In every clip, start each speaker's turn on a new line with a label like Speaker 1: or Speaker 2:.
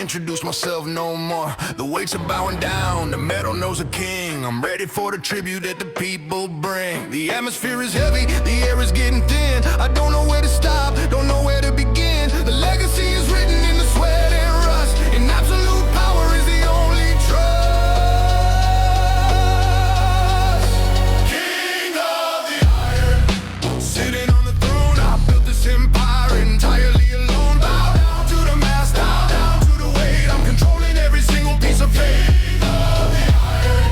Speaker 1: introduce myself no more. The weights are bowing down, the metal knows a king. I'm ready for the tribute that the people bring. The atmosphere is heavy, the air is getting thin. I don't know where to stop, don't know where to begin. The legacy is written in the sweat and rust, and absolute power is the only trust. King of the iron, sitting on the throne. I built this empire entirely alone. Bow down to the master, bow down to the weight. I'm controlling every single piece of fate. King of the iron,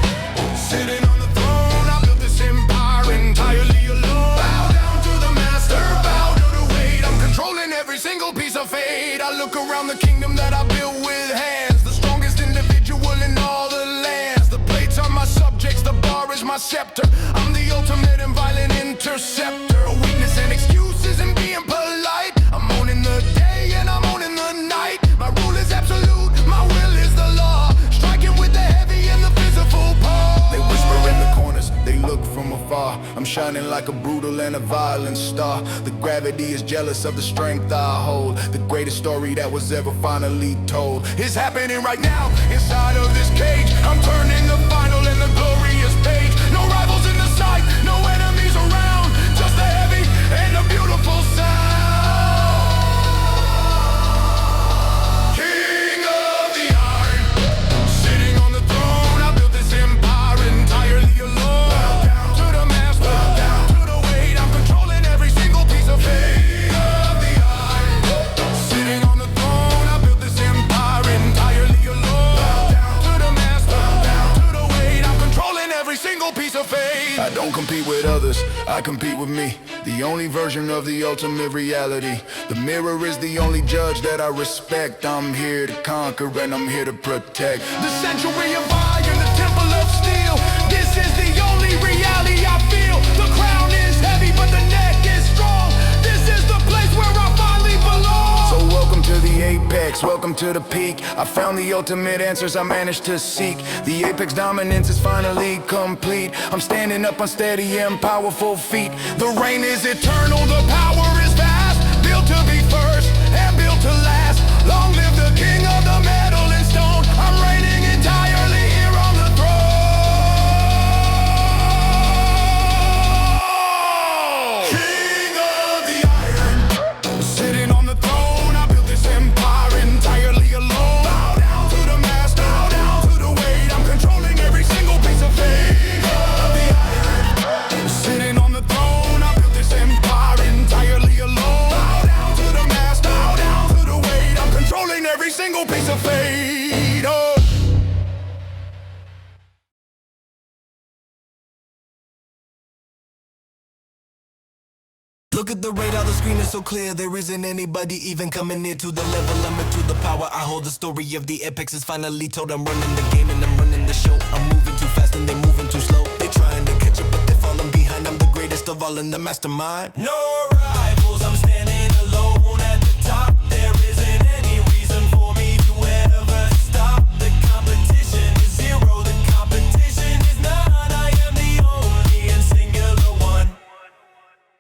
Speaker 1: sitting on the throne. I built this empire entirely alone. Bow down to the master, bow to the weight. I'm controlling every single piece of fate. I look around the kingdom that I built with hands, the strongest individual in all the lands. The plates are my subjects, the bar is my scepter. I'm the ultimate and violent interceptor. Weakness and excuses and being polite. I'm owning the day and I'm owning the night. My rule is absolute, my will is the law. Striking with the heavy and the physical paw. They whisper in the corners, they look from afar. I'm shining like a brutal and a violent star. The gravity is jealous of the strength I hold. The greatest story that was ever finally told is happening right now inside of this cage. I'm turning the final and the glorious page. No rivals in the sight, no enemies around, just the heavy and the beautiful sound. King of the iron, sitting on the throne. I built this empire entirely alone. Bow down to the master, bow down to the weight. I'm controlling every single piece of fate. King of the iron, sitting on the throne. I built this empire entirely alone. Bow down to the master, bow down to the weight. I'm controlling every single piece of fate. I don't compete with others, I compete with me. The only version of the ultimate reality. The mirror is the only judge that I respect. I'm here to conquer and I'm here to protect. The century of iron, the temple of steel. This is the only reality I feel. The crown is heavy but the neck is strong. This is the place where I finally belong. So welcome to the apex, welcome to the peak. I found the ultimate answers I managed to seek. The apex dominance is finally complete. I'm standing up on steady and powerful feet. The reign is eternal, the power is vast. Built to be first and built to last. Long live the king of the metal and stone. I'm reigning entirely here on the throne. King of the iron, sitting on the throne. I built this empire entirely alone. Bow down to the master, bow down to the weight. I'm controlling every single piece of fate. King of the iron, sitting on the throne. I built this empire entirely alone. Bow down to the master, bow down to the weight. I'm controlling every single piece of fate. Oh.
Speaker 2: Look at the radar, the screen is so clear. There isn't anybody even coming near to the level. I'm into the power. I hold the story of the apex is finally told. I'm running the game and I'm running the show. I'm moving too fast and they moving too slow. They trying to catch up but they falling behind. I'm the greatest of all in the mastermind. No rivals, I'm standing alone at the top. There isn't any reason for me to ever stop. The competition is zero, the competition is none. I am the only and singular one.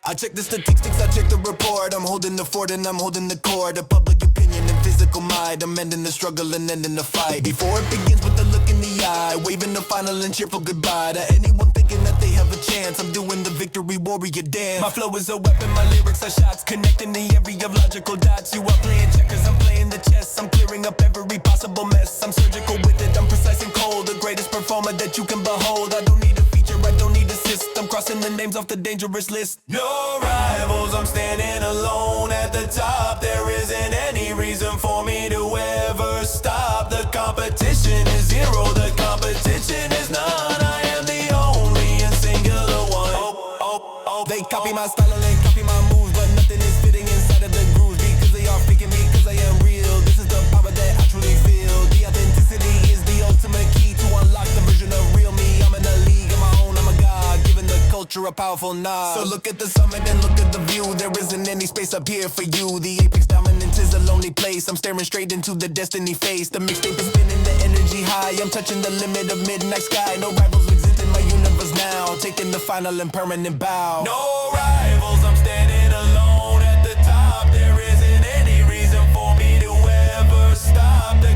Speaker 2: I check the statistics, I check the report. I'm holding the fort and I'm holding the core. The public opinion and physical mind. I'm ending the struggle and ending the fight. Before it begins with the look in the eye, waving the final and cheerful goodbye to anyone thinking that they have a chance. I'm doing the victory warrior dance. My flow is a weapon, my lyrics are shots, connecting the area of logical dots. You are playing checkers, I'm playing the chess. I'm clearing up every possible mess. I'm surgical with it, I'm precise and cold. The greatest performer that you can behold. I don't need a feature, I don't need assist. I'm crossing the names off the dangerous list. No rivals, I'm standing alone at the top. There isn't any reason for me to ever stop. The competition is zero, the competition is none. I am the only and singular one. They copy my style and they copy my moves, but nothing is fitting inside of the grooves because they are faking me because I am real. This is the power that I truly feel. The authenticity is the ultimate key to unlock the version of real me. I'm in a league of my own, I'm a god, giving the culture a powerful nod. So look at the summit and look at the view. There isn't any space up here for you. The apex dominance is a lonely place. I'm staring straight into the destiny face. The mixtape is spinning, the energy high. I'm touching the limit of midnight sky. No rivals exist in my universe now. Taking the final and permanent bow. No rivals, I'm standing alone at the top. There isn't any reason for me to ever stop. The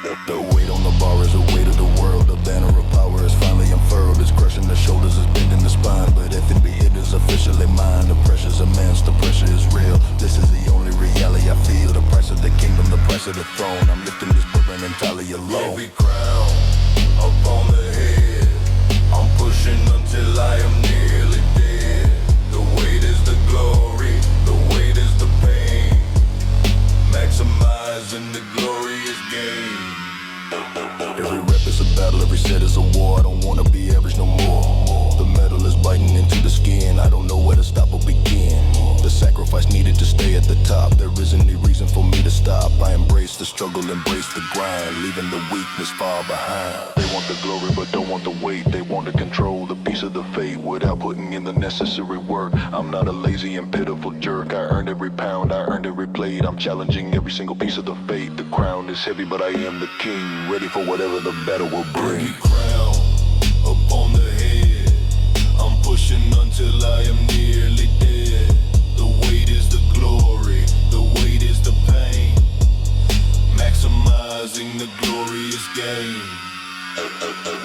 Speaker 3: The weight on the bar is the weight of the world. The banner of power is finally unfurled. It's crushing the shoulders, it's bending the spine. But F&B it is officially mine. The pressure's immense, the pressure is real. This is the only reality I feel. The price of the kingdom, the price of the throne. I'm lifting this burden entirely alone.
Speaker 1: Every crown upon the head, I'm pushing until I am nearly dead. The weight is the glory, the weight is the pain. Maximizing the glorious gain.
Speaker 3: Every rep is a battle, every set is a war. I don't wanna be average no more. The metal is biting into the skin. I don't know where to stop or begin. The sacrifice needed to stay at the top. There isn't any reason for me to stop. I embrace the struggle, embrace the grind, leaving the weakness far behind. They want the glory but don't want the weight. They want to control the piece of the fate without putting in the necessary work. I'm not a lazy and pitiful jerk. I earned every pound, I earned every plate. I'm challenging every single piece of the fate. The crown is heavy but I am the king, ready for whatever the battle will bring.
Speaker 1: Every crown upon the head, I'm pushing until I am nearly dead. The weight is the glory, the weight is the pain. Maximizing the glorious gain.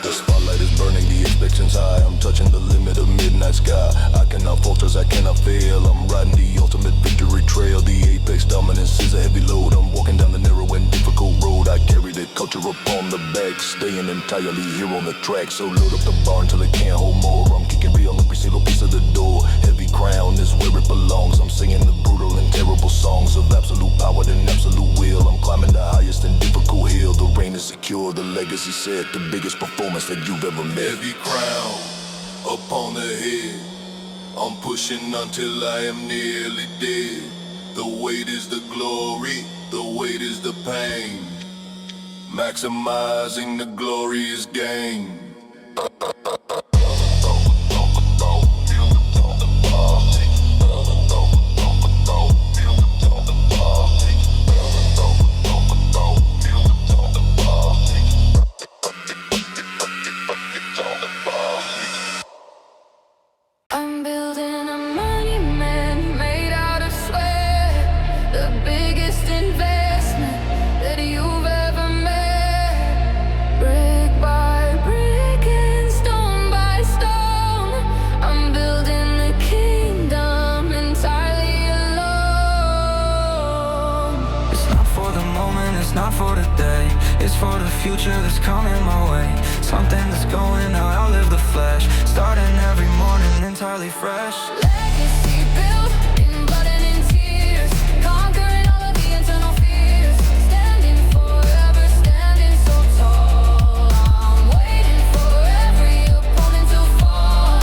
Speaker 3: The spotlight is burning, the expectations high. I'm touching the limit of midnight sky. I cannot falter, I cannot fail. I'm riding the ultimate victory trail. The apex dominance is a heavy load. I'm walking down the narrow and difficult road. I carry the culture upon the back, staying entirely here on the track. So load up the bar until it can't hold more. I'm kicking real every single piece of the door. Heavy crown is where it belongs. I'm singing the brutal and terrible songs of absolute power and absolute will. I'm climbing the highest and difficult hill. The reign is secure, the legacy set. The biggest performance that you've ever met.
Speaker 1: Every crown upon the head, I'm pushing until I am nearly dead. The weight is the glory, the weight is the pain. Maximizing the glorious gain.
Speaker 4: I'm building a monument made out of sweat, the biggest investment that you've ever made. Brick by brick and stone by stone, I'm building the kingdom entirely alone.
Speaker 5: It's not for the moment, it's not for today. It's for the future that's coming my way. Something that's going out, I'll live the flesh. Starting every morning entirely fresh.
Speaker 4: Legacy built in blood and in tears, conquering all of the internal fears. Standing forever, standing so tall. I'm waiting for every opponent to fall.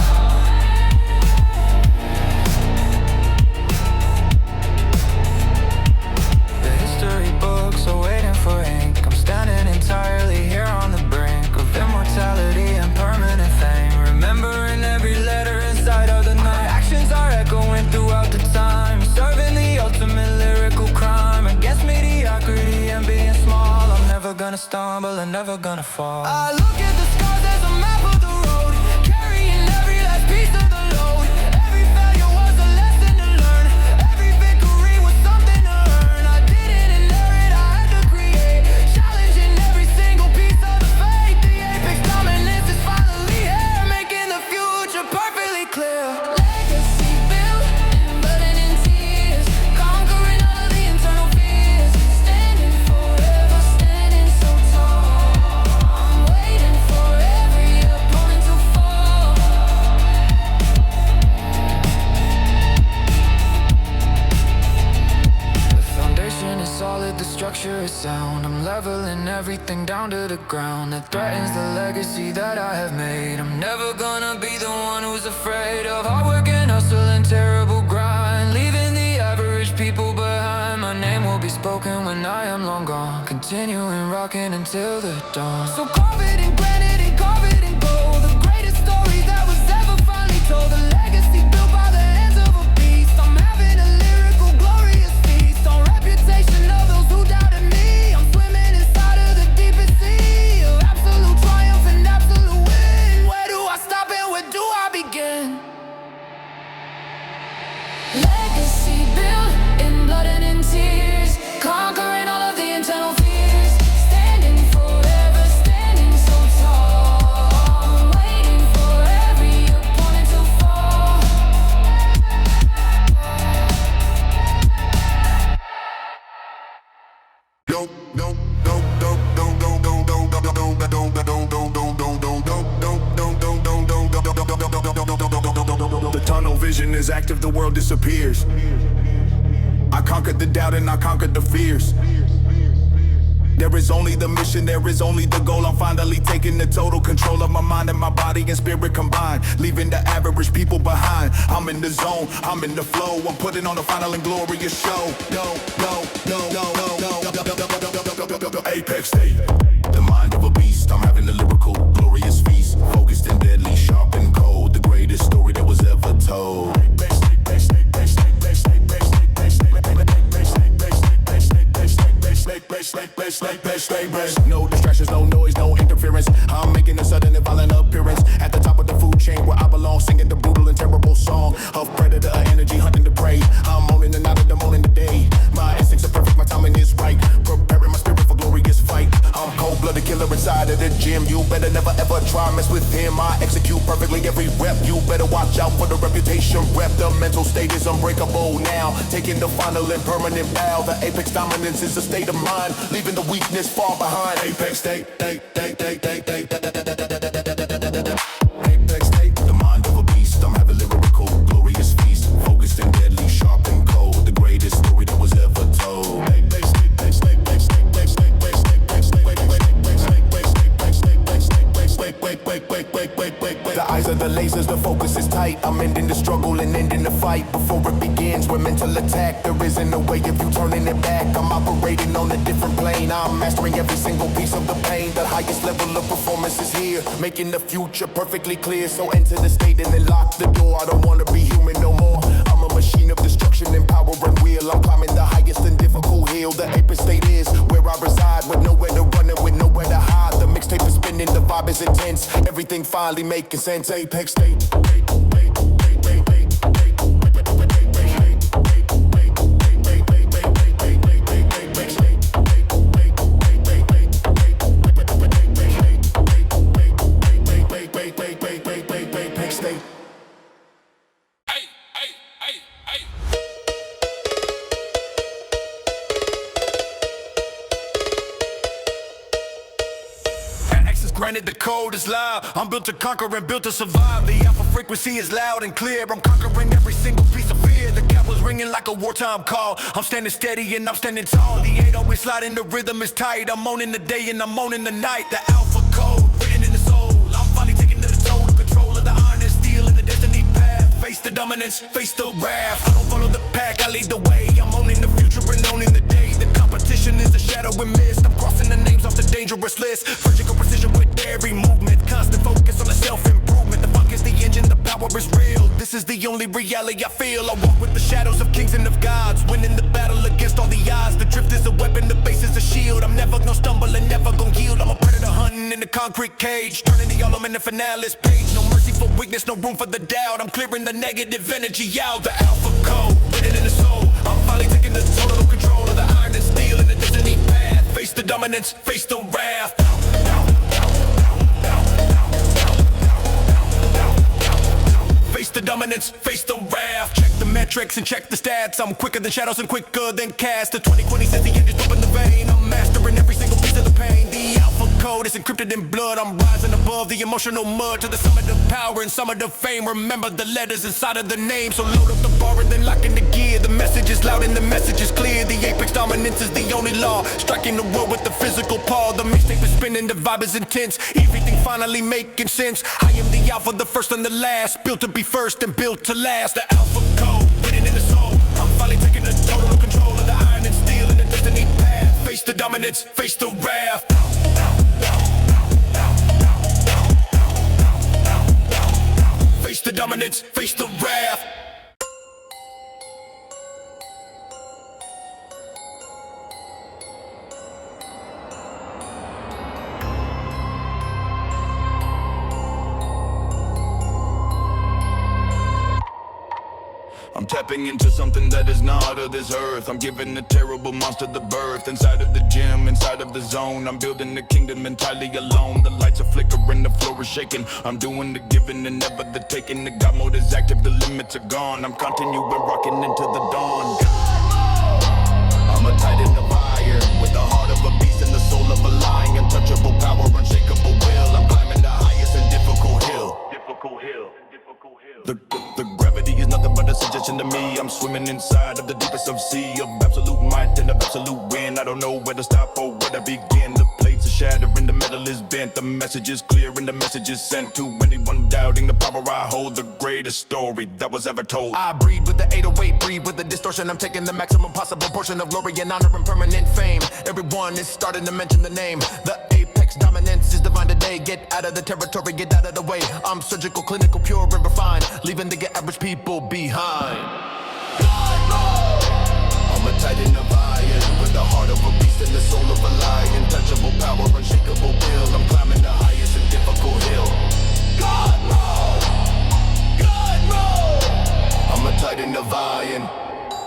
Speaker 5: The history books are waiting for ink. I'm standing entirely here on the brink of immortality and permanent fame. Remembering every letter inside of the night. My actions are echoing throughout the time, serving the ultimate lyrical crime against mediocrity and being small. I'm never gonna stumble and never gonna fall. I look at the scars as a map of the road, carrying every last piece of the load. Every failure was a lesson to learn. Every victory was something to earn. I didn't inherit, I had to create, challenging every single piece of the fate. The apex dominance is finally here, making the future perfectly clear.
Speaker 4: Legacy built in blood and in tears, conquering all of the internal fears. Standing forever, standing so tall. I'm waiting for every opponent to fall.
Speaker 5: The foundation is solid, the structure is sound. I'm leveling everything down to the ground that threatens the legacy that I have made. I'm never gonna be the one who's afraid of hard work and hustle and terrible grind, leaving the average people behind. My name will be spoken when I am long gone, continuing rocking until the dawn. So carve it in granite and carve it in gold, the greatest story that was ever finally told. The legacy built by the hands of a beast. I'm having a lyrical glorious feast on reputation of those who doubted me. I'm swimming inside of the deepest sea of absolute triumph and absolute win. Where do I stop and where do I begin?
Speaker 4: Legacy built in blood and in tears, conquering all of the internal fears. Standing
Speaker 3: The tunnel vision is active, the world disappears. I conquered the doubt and I conquered the fears. There is only the mission, there is only the goal. I'm finally taking the total control of my mind and my body and spirit combined, leaving the average people behind. I'm in the zone, I'm in the flow, I'm putting on a final and glorious show. Apex state, the mind of a beast. I'm having a lyrical, glorious feast, focused and deadly, sharp and cold. The greatest story that was ever told. No distractions, no noise, no interference. I'm making a sudden and violent appearance at the top of the food chain where I belong, singing the brutal and terrible song of predator energy, hunting the prey. I'm owning the night and I'm owning the day. My instincts are perfect, my timing is right, preparing my spirit for glorious fight. I'm cold-blooded killer inside of the gym. You better never ever try mess with him. I execute perfectly every rep. You better watch out for the reputation rep. The mental state is unbreakable now, taking the final and permanent bow. The apex dominance is a state of mind, leaving the weakness far behind. Apex state, apex state, the mind of a beast. I'm having lyrical, glorious feast, focused and deadly, sharp and cold. The greatest story that was ever told. The eyes are the lasers, the focus is tight. I'm ending the struggle and ending the fight before it begins. We're mental attack, there isn't a way of you turning it back. I'm operating on a different plane, I'm mastering every single piece of the pain. The highest level of performance is here, making the future perfectly clear. So enter the state and then lock the door. I don't wanna be human no more. I'm a machine of destruction and power and will. I'm climbing the highest and difficult hill. The apex state is where I reside, with nowhere to run and with nowhere to hide. The mixtape is spinning, the vibe is intense, everything finally making sense. Apex state. Granted, the code is loud. I'm built to conquer and built to survive. The alpha frequency is loud and clear. I'm conquering every single piece of fear. The caval's ringing like a wartime call. I'm standing steady and I'm standing tall. The 8 always sliding, the rhythm is tight. I'm owning the day and I'm owning the night. The alpha code written in the soul. I'm finally taking the total control of the iron and steel in the destiny path. Face the dominance, face the wrath. I don't follow the pack, I lead the way. I'm owning the future and owning the day. The competition is a shadow and mist. I'm crossing the names off the dangerous list. Surgical precision with every movement, constant focus on the self-improvement. The funk is the engine, the power is real. This is the only reality I feel. I walk with the shadows of kings and of gods, winning the battle against all the odds. The drift is a weapon, the base is a shield. I'm never gonna stumble and never gonna yield. I'm a predator hunting in the concrete cage, turning the element in finale's page. No mercy for weakness, no room for the doubt. I'm clearing the negative energy out. The alpha code, written in the soul. I'm finally taking the total control of the iron and steel in the destiny path. Face the dominance, face the wrath. Face the dominance, face the wrath. Check the metrics and check the stats. I'm quicker than shadows and quicker than cast. The 2020 says the engine's pumping the vein. I'm mastering every single piece of the pain. The alpha code is encrypted in blood. I'm rising above the emotional mud to the summit of power and summit of fame. Remember the letters inside of the name. So load up the bar and then lock in the gear. The message is loud and the message is clear. The apex dominance is the only law, striking the world with the physical paw. The mixtape is spinning, the vibe is intense, everything finally making sense. I am the alpha, the first and the last, built to be first and built to last. The alpha code, written in the soul. I'm finally taking the total control of the iron and steel in the destiny path. Face the dominance, face the wrath. Face the dominance, face the wrath. I'm tapping into something that is not of this earth. I'm giving a terrible monster the birth. Inside of the gym, inside of the zone, I'm building the kingdom entirely alone. The lights are flickering, the floor is shaking. I'm doing the giving and never the taking. The God mode is active, the limits are gone. I'm continuing rocking into the dawn. I'm a titan of fire with a heart I don't know where to stop or where to begin. The plates are shattering, the metal is bent. The message is clear and the message is sent to anyone doubting the power I hold. The greatest story that was ever told.
Speaker 2: I breathe with the 808, breathe with the distortion. I'm taking the maximum possible portion of glory and honor and permanent fame. Everyone is starting to mention the name. The apex dominance is divine today. Get out of the territory, get out of the way. I'm surgical, clinical, pure and refined, leaving the average people behind.
Speaker 3: I'm a titan of iron, with the heart of a beast and the soul of a lion. Touchable power, unshakable will. I'm climbing the highest and difficult hill. God roll, God roll. I'm a titan of iron.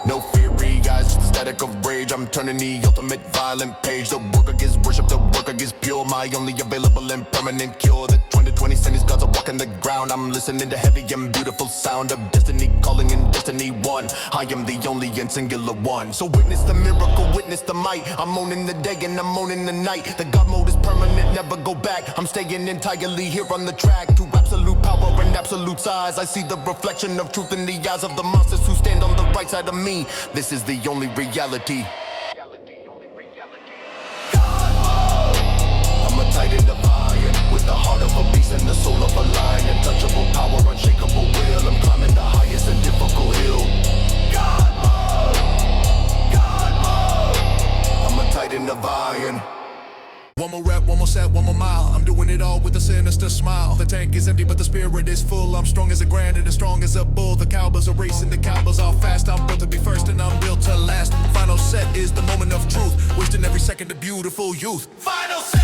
Speaker 3: No fury, guys, just the static of rage. I'm turning the ultimate violent page. The worker gets worship, the worker gets pure. My only available and permanent cure. The 2020 sent these gods are walking the ground. I'm listening to heavy and beautiful sound of destiny calling in destiny one. I am the only and singular one. So witness the miracle, witness the might. I'm owning the day and I'm owning the night. The God mode is permanent, never go back. I'm staying entirely here on the track. To absolute power and absolute size. I see the reflection of truth in the eyes of the monsters who stand on the right side of me. This is the only reality. I'm a titan of iron, with the heart of a beast and the soul of a lion. Untouchable power, unshakable will. I'm climbing the highest and difficult hill. God mode, God mode. I'm a titan of iron.
Speaker 2: One more rep, one more set, one more mile. I'm doing it all with a sinister smile. The tank is empty, but the spirit is full. I'm strong as a granite, as strong as a bull. The cowbells are racing, the cowbells are fast. I'm built to be first and I'm built to last. Final set is the moment of truth, wasting every second of beautiful youth. Final set!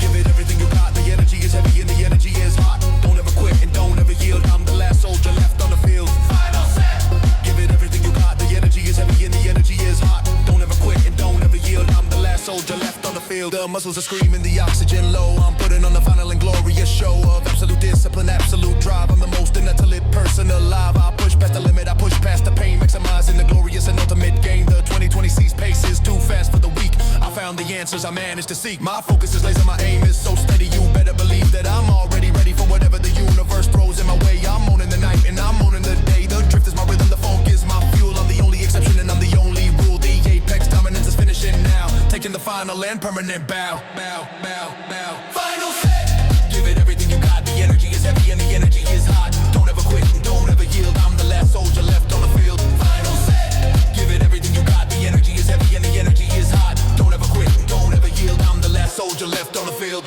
Speaker 2: Give it everything you got. The energy is heavy and the energy is hot. Don't ever quit and don't ever yield. I'm the last soldier left on the field. Final set! Give it everything you got. The energy is heavy and the energy is hot. Don't ever quit and don't ever yield. I'm the last soldier left on the field. The muscles are screaming, the oxygen low. I'm putting on the final and glorious show of absolute discipline, absolute drive. I'm the most intellect person alive. I push past the limit, I push past the pain, maximizing the glorious and ultimate gain. The 2020 sees pace is too fast for the weak. I found the answers I managed to seek. My focus is laser, my aim is so steady. You better believe that I'm already ready for whatever the universe throws in my way. I'm owning the night and I'm owning the day. The drift is my rhythm, the funk is my fuel. I'm the only exception and I'm the only rule. The apex dominance is finishing now, taking the final and permanent bow. Bow, bow, bow. Final set! Give it everything you got. The energy is heavy and the energy is hot. Don't ever quit and don't ever yield. I'm the last soldier left on the field. Final set! Give it everything you got. The energy is heavy and the energy is hot. Don't ever quit and don't ever yield. I'm the last soldier left on the field.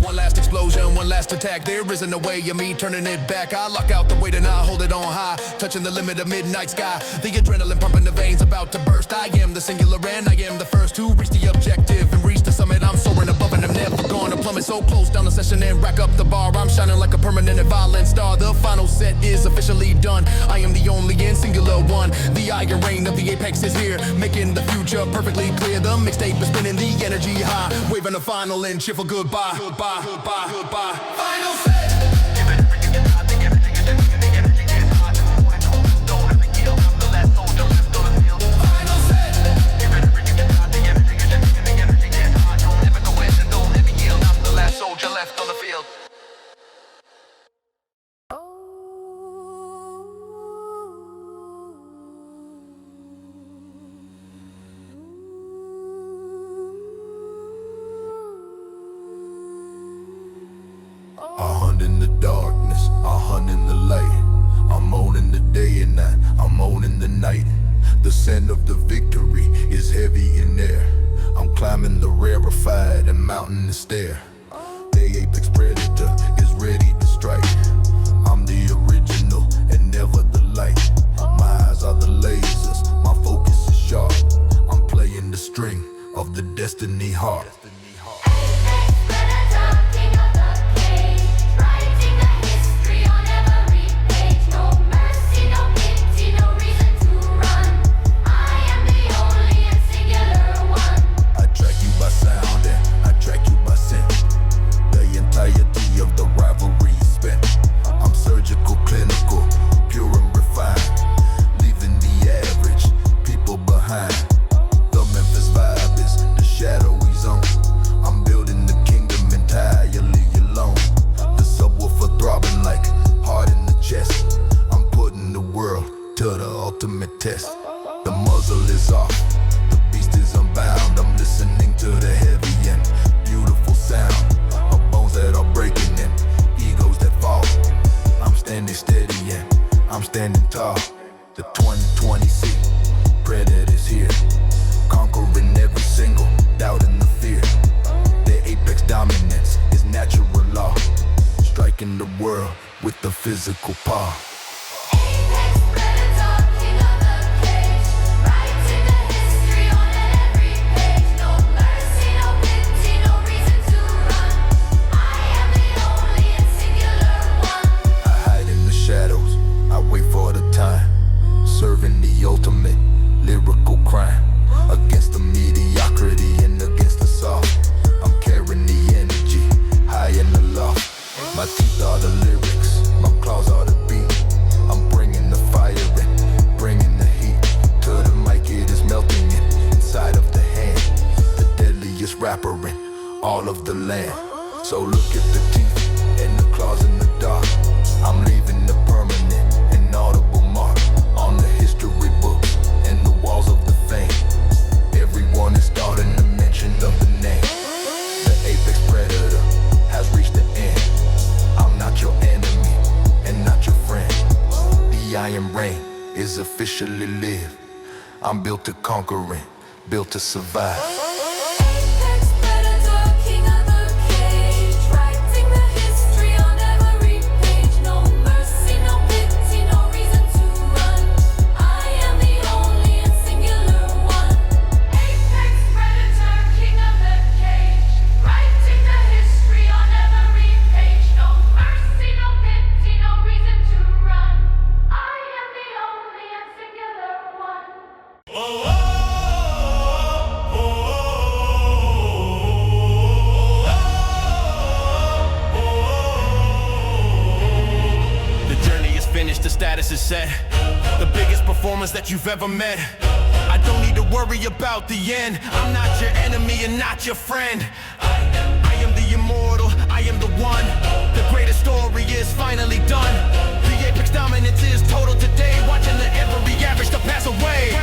Speaker 2: One last explosion, one last attack. There isn't a way of me turning it back. I lock out the weight and I hold it on high, touching the limit of midnight sky. The adrenaline pumping the veins about to burst. I am the singular and I am the first to reach the objective and reach the summit. I'm soaring above and I'm never gonna plummet. So close down the session and rack up the bar. I'm shining like a permanent and violent star. The final set is officially done. I am the only and singular one. The iron reign of the apex is here, making the future perfectly clear. The mixtape is spinning, the energy high, waving a final and cheerful goodbye. Goodbye, goodbye, goodbye. Final set! Give it everything you got. The energy is heavy and the energy is hot. Don't ever yield. I'm the last soldier left on the field. Final set! Give it everything you got. The energy is heavy and the energy is hot. Don't ever go in and don't ever yield. I'm the last soldier left on the field.
Speaker 3: I hunt in the darkness, I hunt in the light. I'm owning the day and night, I'm owning the night. The scent of the victory is heavy in air. I'm climbing the rarefied and mountain to stare. The apex predator is ready to strike. I'm the original and never the light. My eyes are the lasers, my focus is sharp. I'm playing the string of the destiny harp. The Memphis vibe is the shadowy zone. physical power.
Speaker 4: Apex predator, king of the cage, writing the history on every page. No mercy, no pity, no reason to run. I am the only and singular one.
Speaker 3: I hide in the shadows, I wait for the time, serving the ultimate lyrical crime. Against the mediocrity and against the soft, I'm carrying the energy high in the loft. My teeth are the lyrics, my claws are the beat. I'm bringing the fire in, bringing the heat. To the mic it is melting in, inside of the hand. The deadliest rapper in all of the land. So look at the teeth and the claws in the dark. I'm leaving the permanent, inaudible mark on the history books and the walls of the fame. Everyone is starting to mention of the name. The apex predator has reached the end. I'm not your enemy and not your friend. The iron reign is officially live. I'm built to conquer and built to survive.
Speaker 4: Apex predator, king of the cage, writing the history on every page. No mercy, no pity, no reason to run. I am the only and singular one. Apex predator, king of the cage, writing the history on every page. No mercy, no pity, no reason to run. I am the only and singular one.
Speaker 2: The journey is finished, the status is set. The biggest performance that you've ever met. I don't need to worry about the end. I'm not your enemy and not your friend. I am the immortal, I am the one. The greatest story is finally done. The apex dominance is total today. Watching the every average to pass away.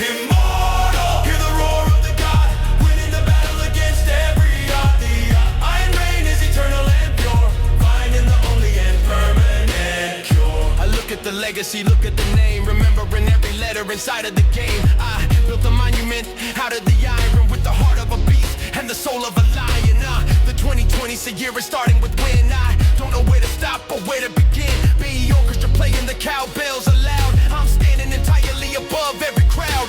Speaker 1: Immortal, hear the roar of the god, winning the battle against every odd. The iron reign is eternal and pure, finding the only and permanent cure.
Speaker 2: I look at the legacy, look at the name, remembering every letter inside of the game. I built a monument out of the iron with the heart of a beast and the soul of a lion. The 2020's a year is starting with when I don't know where to stop or where to begin. Be orchestra playing the cowbells aloud. I'm standing entirely above every crowd.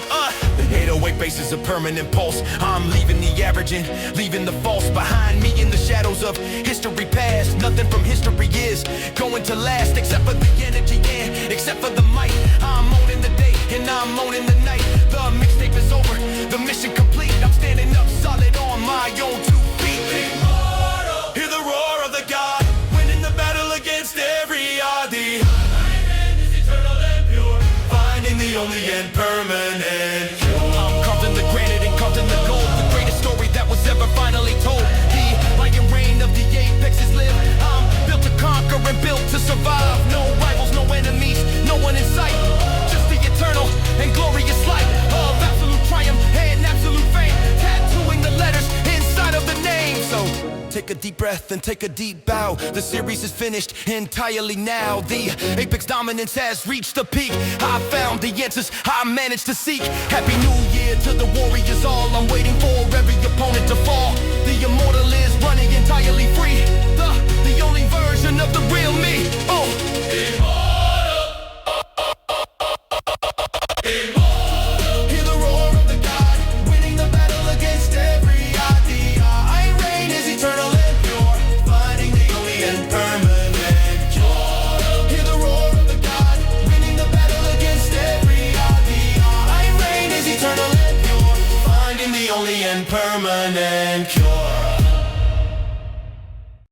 Speaker 2: The 808 bass is a permanent pulse. I'm leaving the averaging, leaving the false behind me in the shadows of history past. Nothing from history is going to last except for the energy and except for the might. I'm owning the day and I'm owning the night. The mixtape is over, the mission complete. I'm standing up solid on my own 2 feet.
Speaker 1: Immortal, hear the roar of the god, winning the battle against every odd. The iron reign is eternal and pure, finding the only and permanent cure.
Speaker 2: I'm carved in the granite and carved in the gold. The greatest story that was ever finally told. The lion reign of the apex is live. I'm built to conquer and built to survive. No rivals, no enemies, no one in sight. Just the eternal and glorious light of absolute triumph and absolute fame. Tattooing the letters inside of the name. So take a deep breath and take a deep bow. The series is finished entirely now. The apex dominance has reached the peak. I found the answers I managed to seek. Happy New Year to the warriors all. I'm waiting for every opponent to fall. The immortal is running entirely free. The only version of the real me. Oh,
Speaker 1: Immortal, hear the roar of the god, winning the battle against every odd. The iron reign is eternal and pure, finding the only and permanent cure. Hear the roar of the god, winning the battle against every odd. The iron reign is eternal and pure, finding the only and permanent cure.